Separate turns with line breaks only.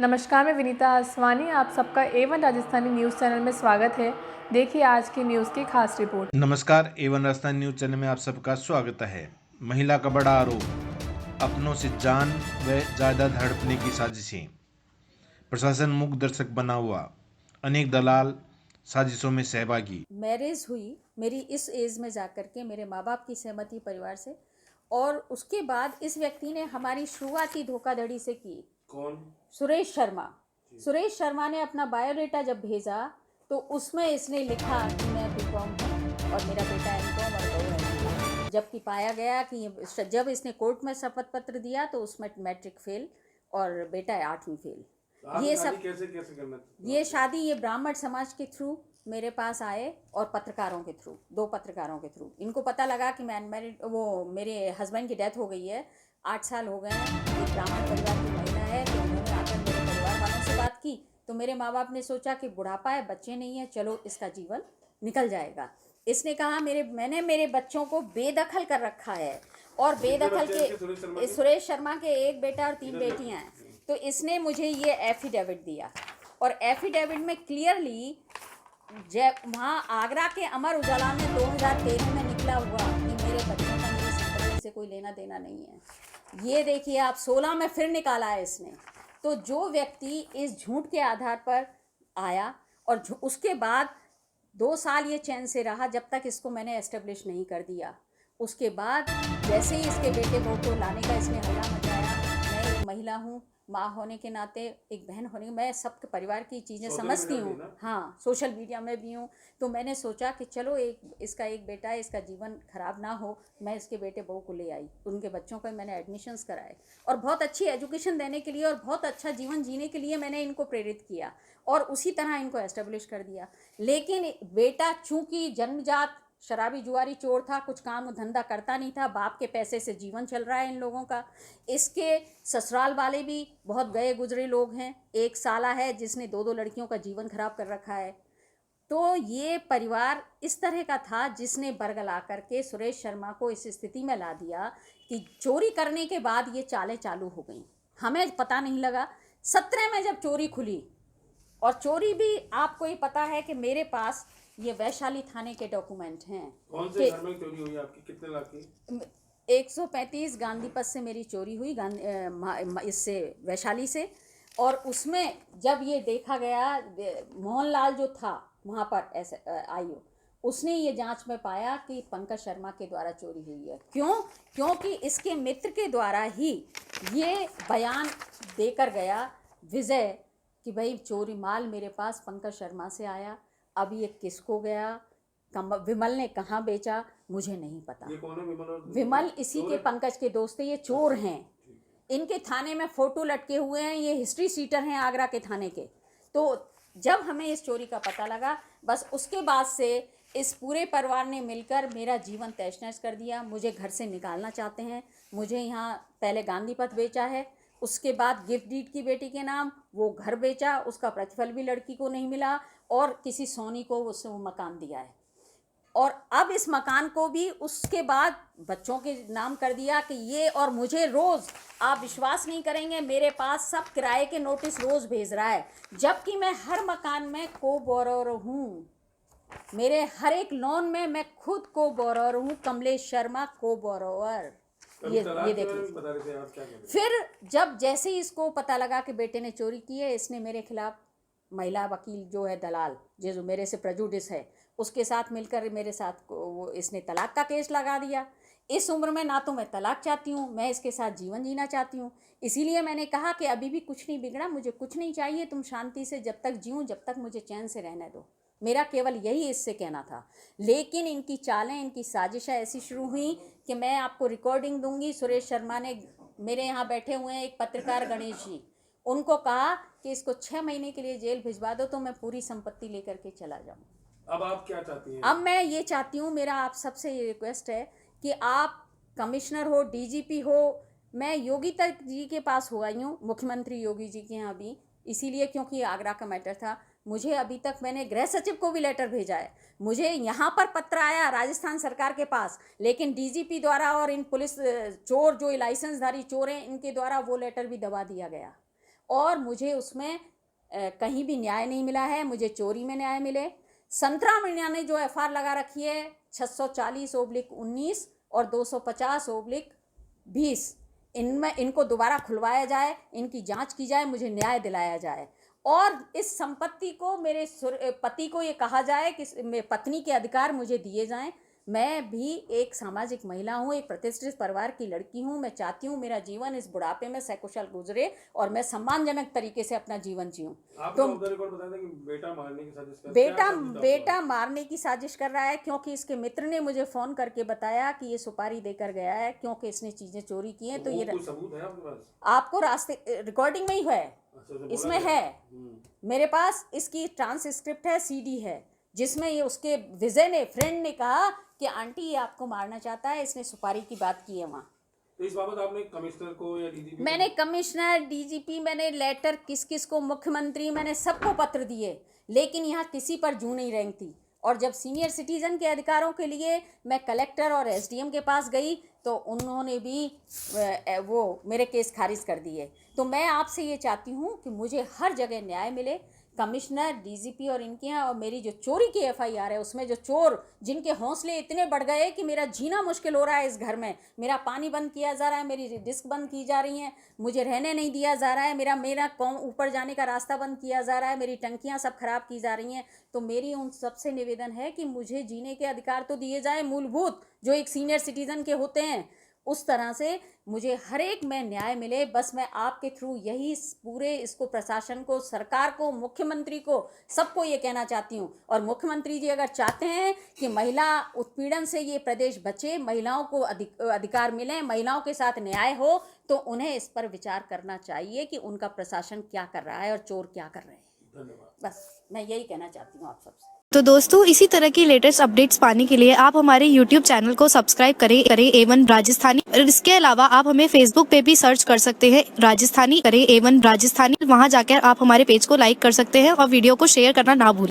नमस्कार, मैं विनीता आसवानी। आप सबका A1 राजस्थानी न्यूज़ चैनल में स्वागत है। देखिए आज की न्यूज़ की खास रिपोर्ट।
नमस्कार, A1 राजस्थान न्यूज चैनल में आप सबका स्वागत है। महिला का बड़ा आरोप, अपनों से जान व जायदाद हड़पने की साजिशें। प्रशासन मूक दर्शक बना हुआ, अनेक दलाल साजिशों में सहभागी।
मैरिज हुई मेरी इस एज में जाकर के मेरे माँ बाप की सहमति परिवार से, और उसके बाद इस व्यक्ति ने हमारी शुरुआती धोखाधड़ी से की।
कौन?
सुरेश शर्मा। सुरेश शर्मा ने अपना बायोडेटा जब भेजा तो उसमें इसने लिखा कि मैं बीकॉम हूँ और मेरा बेटा एमकॉम और बहू एमकॉम। जबकि पाया गया कि जब इसने कोर्ट में शपथ पत्र दिया तो उसमें मैट्रिक फेल और बेटा 8वीं फेल। ये सब
कैसे करना?
ये शादी ये ब्राह्मण समाज के थ्रू मेरे पास आए और पत्रकारों के थ्रू, 2 पत्रकारों के थ्रू। इनको पता लगा कि मैं अनमैरिड, वो मेरे हस्बैंड की डेथ हो गई है, 8 साल हो गए हैं, एक ब्राह्मण परिवार की महिला है। तो उन्होंने आकर मेरे परिवार वालों से बात की तो मेरे माँ बाप ने सोचा कि बुढ़ापा है, बच्चे नहीं है, चलो इसका जीवन निकल जाएगा। इसने कहा मैंने मेरे बच्चों को बेदखल कर रखा है और बेदखल के सुरेश शर्मा के एक बेटा और 3 बेटियां हैं। तो इसने मुझे ये एफिडेविट दिया और एफिडेविट में क्लियरली वहाँ आगरा के अमर उजाला में 2013 में निकला हुआ कि मेरे बच्चों का मेरी संपत्ति से कोई लेना देना नहीं है। ये देखिए आप, 16 में फिर निकाला है इसने। तो जो व्यक्ति इस झूठ के आधार पर आया और उसके बाद 2 साल ये चैन से रहा जब तक इसको मैंने एस्टेब्लिश नहीं कर दिया। उसके बाद जैसे ही इसके बेटे बहू को लाने का इसने हल्ला मचाया, मैं एक महिला हूँ, माँ होने के नाते, एक बहन होने के, मैं सबके परिवार की चीज़ें समझती हूँ। हाँ, सोशल मीडिया में भी हूँ। तो मैंने सोचा कि चलो इसका एक बेटा है, इसका जीवन खराब ना हो। मैं इसके बेटे बहू को ले आई, उनके बच्चों को मैंने एडमिशन्स कराए और बहुत अच्छी एजुकेशन देने के लिए और बहुत अच्छा जीवन जीने के लिए मैंने इनको प्रेरित किया और उसी तरह इनको एस्टेब्लिश कर दिया। लेकिन बेटा चूंकि जन्मजात शराबी जुआरी चोर था, कुछ काम धंधा करता नहीं था, बाप के पैसे से जीवन चल रहा है इन लोगों का। इसके ससुराल वाले भी बहुत गए गुजरे लोग हैं। एक साला है जिसने 2 लड़कियों का जीवन खराब कर रखा है। तो ये परिवार इस तरह का था जिसने बरगला करके सुरेश शर्मा को इस स्थिति में ला दिया कि चोरी करने के बाद ये चालें चालू हो गई। हमें पता नहीं लगा। 17 में जब चोरी खुली, और चोरी भी आपको ही पता है कि मेरे पास ये वैशाली थाने के डॉक्यूमेंट हैं।
कौन से घर में चोरी हुई आपकी? कितने लाख की?
135 गांधी पथ से मेरी चोरी हुई, इससे वैशाली से। और उसमें जब ये देखा गया, मोहनलाल जो था वहाँ पर ऐसे आईओ, उसने ये जांच में पाया कि पंकज शर्मा के द्वारा चोरी हुई है। क्योंकि इसके मित्र के द्वारा ही ये बयान देकर गया विजय कि भाई चोरी माल मेरे पास पंकज शर्मा से आया। अब ये किसको गया, विमल ने कहाँ बेचा, मुझे नहीं पता।
ये कौन है
विमल इसी के पंकज के दोस्त है, ये चोर हैं। इनके थाने में फोटो लटके हुए हैं, ये हिस्ट्री सीटर हैं आगरा के थाने के। तो जब हमें इस चोरी का पता लगा, बस उसके बाद से इस पूरे परिवार ने मिलकर मेरा जीवन तहस नहस कर दिया। मुझे घर से निकालना चाहते हैं। मुझे यहाँ पहले गांधी पथ बेचा है, उसके बाद गिफ्ट डीड की बेटी के नाम वो घर बेचा, उसका प्रतिफल भी लड़की को नहीं मिला और किसी सोनी को उससे वो मकान दिया है। और अब इस मकान को भी उसके बाद बच्चों के नाम कर दिया कि ये, और मुझे रोज़, आप विश्वास नहीं करेंगे, मेरे पास सब किराए के नोटिस रोज़ भेज रहा है, जबकि मैं हर मकान में को बोरोर हूँ। मेरे हर एक लोन में मैं खुद को बोरोर हूँ, कमलेश शर्मा को बोरोवर। ये देखिए। फिर जब जैसे ही इसको पता लगा कि बेटे ने चोरी की है, इसने मेरे खिलाफ महिला वकील जो है दलाल, जो मेरे से प्रेजुडिस है, उसके साथ मिलकर मेरे साथ वो इसने तलाक का केस लगा दिया। इस उम्र में ना तो मैं तलाक चाहती हूँ, मैं इसके साथ जीवन जीना चाहती हूँ। इसीलिए मैंने कहा कि अभी भी कुछ नहीं बिगड़ा, मुझे कुछ नहीं चाहिए, तुम शांति से जब तक जीऊँ, जब तक मुझे चैन से रहने दो। मेरा केवल यही इससे कहना था। लेकिन इनकी चालें, इनकी साजिशें ऐसी शुरू हुई कि मैं आपको रिकॉर्डिंग दूंगी। सुरेश शर्मा ने, मेरे यहाँ बैठे हुए हैं एक पत्रकार गणेश जी, उनको कहा कि इसको 6 महीने के लिए जेल भिजवा दो तो मैं पूरी संपत्ति लेकर के चला जाऊँ।
अब आप क्या चाहती हैं?
अब मैं ये चाहती हूँ, मेरा आप सबसे ये रिक्वेस्ट है कि आप कमिश्नर हो, डीजीपी हो, मैं योगी तक जी के पास हो आई हूँ, मुख्यमंत्री योगी जी के यहाँ भी, इसीलिए क्योंकि आगरा का मैटर था। मुझे अभी तक, मैंने गृह सचिव को भी लेटर भेजा है, मुझे यहाँ पर पत्र आया राजस्थान सरकार के पास, लेकिन डीजीपी द्वारा और इन पुलिस चोर जो लाइसेंसधारी चोर हैं इनके द्वारा वो लेटर भी दबा दिया गया। और मुझे उसमें कहीं भी न्याय नहीं मिला है। मुझे चोरी में न्याय मिले। संतरा मीणा ने जो एफआईआर लगा रखी है 640/19 और 250/20, इनमें इनको दोबारा खुलवाया जाए, इनकी जांच की जाए, मुझे न्याय दिलाया जाए। और इस संपत्ति को मेरे पति को ये कहा जाए कि पत्नी के अधिकार मुझे दिए जाएं। मैं भी एक सामाजिक महिला हूँ, एक प्रतिष्ठित परिवार की लड़की हूँ। मैं चाहती हूँ मेरा जीवन इस बुढ़ापे में सकुशल गुजरे और मैं सम्मानजनक तरीके से अपना जीवन जीऊँ।
आपने ऑफ द रिकॉर्ड बताया था कि बेटा मारने की साजिश कर
बेटा मारने की साजिश कर रहा है, क्योंकि इसके मित्र ने मुझे फोन करके बताया कि ये सुपारी देकर गया है, क्योंकि इसने चीजें चोरी की हैं। तो ये
कोई सबूत है आपके पास?
आपको रास्ते रिकॉर्डिंग में ही है,
अच्छा, तो
इसमें है मेरे पास, इसकी ट्रांसक्रिप्ट है, सीडी है, जिसमें ये उसके विजय ने, फ्रेंड ने कहा कि आंटी ये आपको मारना चाहता है, इसने सुपारी की बात की है वहाँ।
तो इस बाबत आपने कमिश्नर को या डीजीपी?
मैंने कमिश्नर, डीजीपी, मैंने लेटर किस किस को, मुख्यमंत्री, मैंने सबको पत्र दिए, लेकिन यहाँ किसी पर जू नहीं रेंगती। और जब सीनियर सिटीजन के अधिकारों के लिए मैं कलेक्टर और एसडीएम के पास गई तो उन्होंने भी वो मेरे केस खारिज कर दिए। तो मैं आपसे ये चाहती हूँ कि मुझे हर जगह न्याय मिले। कमिश्नर, डीजीपी और इनके यहाँ, और मेरी जो चोरी की एफआईआर है उसमें जो चोर, जिनके हौसले इतने बढ़ गए कि मेरा जीना मुश्किल हो रहा है इस घर में, मेरा पानी बंद किया जा रहा है, मेरी डिस्क बंद की जा रही हैं, मुझे रहने नहीं दिया जा रहा है, मेरा ऊपर जाने का रास्ता बंद किया जा रहा है, मेरी टंकियाँ सब खराब की जा रही हैं। तो मेरी उन सबसे निवेदन है कि मुझे जीने के अधिकार तो दिए जाए मूलभूत, जो एक सीनियर सिटीजन के होते हैं, उस तरह से मुझे हर एक में न्याय मिले। बस मैं आपके थ्रू यही पूरे इसको, प्रशासन को, सरकार को, मुख्यमंत्री को, सबको ये कहना चाहती हूँ। और मुख्यमंत्री जी अगर चाहते हैं कि महिला उत्पीड़न से ये प्रदेश बचे, महिलाओं को अधिकार मिले, महिलाओं के साथ न्याय हो, तो उन्हें इस पर विचार करना चाहिए कि उनका प्रशासन क्या कर रहा है और चोर क्या कर रहे हैं।
धन्यवाद।
बस मैं यही कहना चाहती हूँ आप सबसे।
तो दोस्तों, इसी तरह की लेटेस्ट अपडेट्स पाने के लिए आप हमारे YouTube चैनल को सब्सक्राइब करें A1 राजस्थानी। और इसके अलावा आप हमें Facebook पे भी सर्च कर सकते हैं राजस्थानी, करें A1 राजस्थानी। वहां जाकर आप हमारे पेज को लाइक कर सकते हैं और वीडियो को शेयर करना ना भूलें।